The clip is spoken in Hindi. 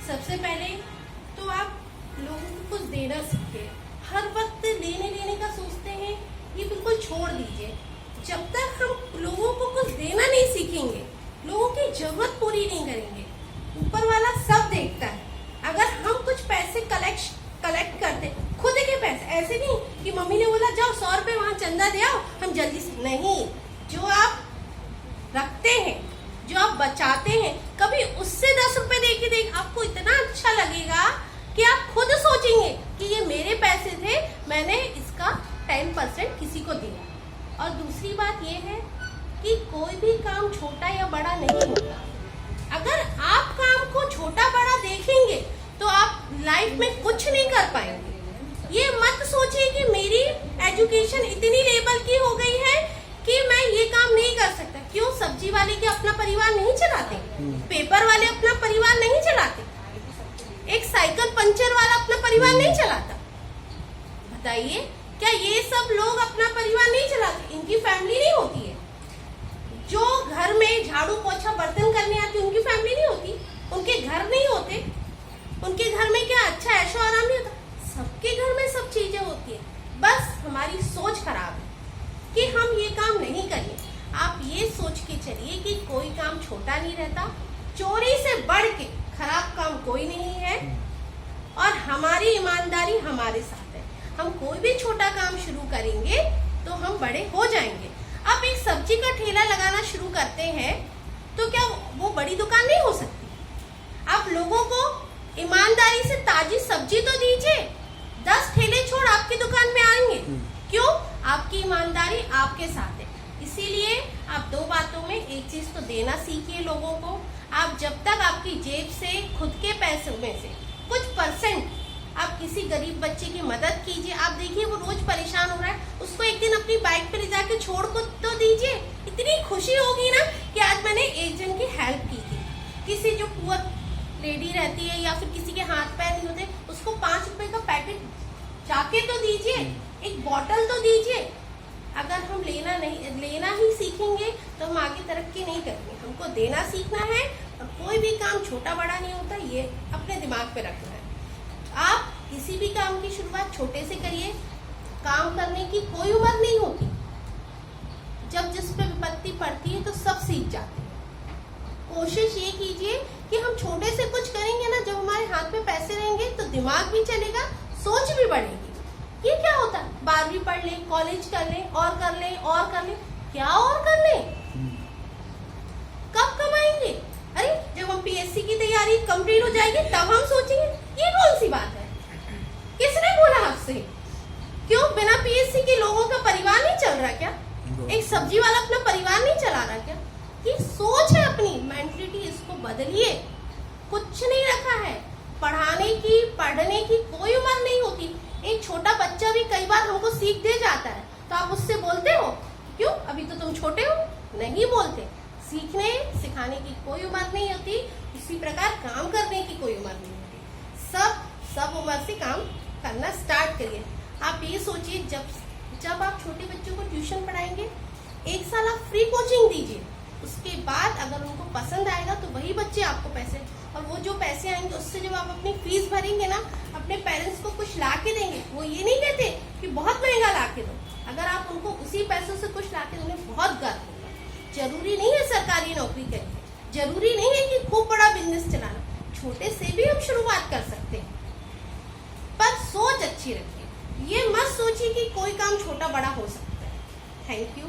सबसे पहले तो आप लोगों को कुछ देना सीखें। हर वक्त लेने लेने का सोचते हैं, ये बिल्कुल छोड़ दीजिए। जब तक हम लोगों को कुछ देना नहीं सीखेंगे, लोगों की जरूरत पूरी नहीं करेंगे, ऊपर वाला सब देखता है। अगर हम कुछ पैसे कलेक्ट करते, खुद के पैसे, ऐसे नहीं कि मम्मी ने बोला जाओ 100 रुपए वहां चंदा दे आओ, हम जल्दी से नहीं। जो आप रखते हैं, जो आप बचाते हैं, कभी उससे 10 रुपए दे के आपको इतना अच्छा लगेगा कि आप खुद सोचेंगे कि ये मेरे पैसे थे, मैंने इसका 10% किसी को दिया। और दूसरी बात ये है कि कोई भी काम छोटा या बड़ा नहीं होता। अगर आप काम को छोटा बड़ा देखेंगे तो आप लाइफ में कुछ नहीं कर पाएंगे। ये मत सोचिए कि मेरी एजुकेशन इतनी लेवल की हो गई है कि मैं ये काम नहीं कर सकता। क्यों? सब्जी वाले के अपना परिवार नहीं चलाते, पेपर वाले अपना परिवार नहीं चलाते, एक साइकिल पंचर वाला अपना परिवार नहीं चलाता। बताइए, क्या ये सब लोग अपना परिवार नहीं चलाते? इनकी फैमिली नहीं होती है। जो घर में झाड़ू पोछा बर्तन करने आती, उनकी फैमिली नहीं होती, उनके घर नहीं होते, उनके घर में क्या अच्छा ऐशो आराम नहीं होता। सबके घर में सब चीजें होती है, बस हमारी सोच खराब है कि हम ये काम नहीं करेंगे। आप ये सोच के चलिए कि कोई काम छोटा नहीं रहता, चोरी से बढ़ के खराब काम कोई नहीं है, और हमारी ईमानदारी हमारे साथ है। हम कोई भी छोटा काम शुरू करेंगे तो हम बड़े हो जाएंगे। आप एक सब्जी का ठेला लगाना शुरू करते हैं तो क्या वो बड़ी दुकान नहीं हो सकती? आप लोगों को ईमानदारी से ताजी सब्जी तो दीजिए, 10 ठेले छोड़ आपकी दुकान में आएंगे। क्यों? आपकी ईमानदारी आपके साथ है। इसीलिए आप 2 बातों में एक चीज तो देना सीखिए लोगों को। आप जब तक आपकी जेब से, खुद के पैसों में से कुछ परसेंट आप किसी गरीब बच्चे की मदद कीजिए। आप देखिए वो रोज परेशान हो रहा है, उसको एक दिन अपनी बाइक पे ले जाके छोड़ को तो दीजिए। इतनी खुशी होगी ना कि आज मैंने एक जन की हेल्प की थी। किसी जो पुअर लेडी रहती है या फिर किसी के हाथ पैर नहीं होते, उसको 5 रुपए का पैकेट जाके तो दीजिए, एक बॉटल तो दीजिए। अगर हम लेना ही सीखेंगे तो हम आगे तरक्की नहीं करेंगे। हमको देना सीखना है, और कोई भी काम छोटा बड़ा नहीं होता, ये अपने दिमाग पे रखना है। आप किसी भी काम की शुरुआत छोटे से करिए। काम करने की कोई उम्र नहीं होती। जब जिस पे विपत्ति पड़ती है तो सब सीख जाते हैं। कोशिश ये कीजिए कि हम छोटे से कुछ करेंगे ना, जब हमारे हाथ में पैसे रहेंगे तो दिमाग भी चलेगा, सोच भी बढ़ेगी। ये क्या होता है? 12वीं पढ़ लें, कॉलेज कर लें, और कर लें, और कर लें, क्या और कर लें? कब कमाएंगे? अरे जब हम पीएससी की तैयारी कंप्लीट हो जाएगी तब हम सोचेंगे। ये कौन सी बात है? किसने बोला आपसे? क्यों? बिना पीएससी के लोगों का परिवार नहीं चल रहा क्या? एक सब्जी वाला अपना परिवार नहीं चला रहा क्या? ये सोच है अपनी, मेंटलिटी, इसको बदलिए। कुछ नहीं रखा है। पढ़ाने की, पढ़ने की कोई उम्र नहीं होती। एक छोटा बच्चा भी कई बार हमको सीख दे जाता है, तो आप उससे बोलते हो क्यों? अभी तो तुम छोटे हो। नहीं बोलते। सीखने सिखाने की कोई उम्र नहीं होती। इसी प्रकार काम करने की कोई उम्र नहीं होती। सब उम्र से काम करना स्टार्ट करिए। आप ये सोचिए, जब आप छोटे बच्चों को ट्यूशन पढ़ाएंगे, 1 साल आप फ्री कोचिंग दीजिए। उसके बाद अगर उनको पसंद आएगा तो वही बच्चे आपको पैसे, और वो जो पैसे आएंगे उससे जब आप अपनी फीस भरेंगे ना, अपने पेरेंट्स को कुछ ला के देंगे। वो ये नहीं कहते कि बहुत महंगा ला के दो। अगर आप उनको उसी पैसों से कुछ ला के दोगे, बहुत गर्व होगा। जरूरी नहीं है सरकारी नौकरी करिए, जरूरी नहीं है कि खूब बड़ा बिजनेस चलाना। छोटे से भी हम शुरुआत कर सकते हैं, पर सोच अच्छी रखिए। ये मत सोचिए कि कोई काम छोटा बड़ा हो सकता है। Thank you.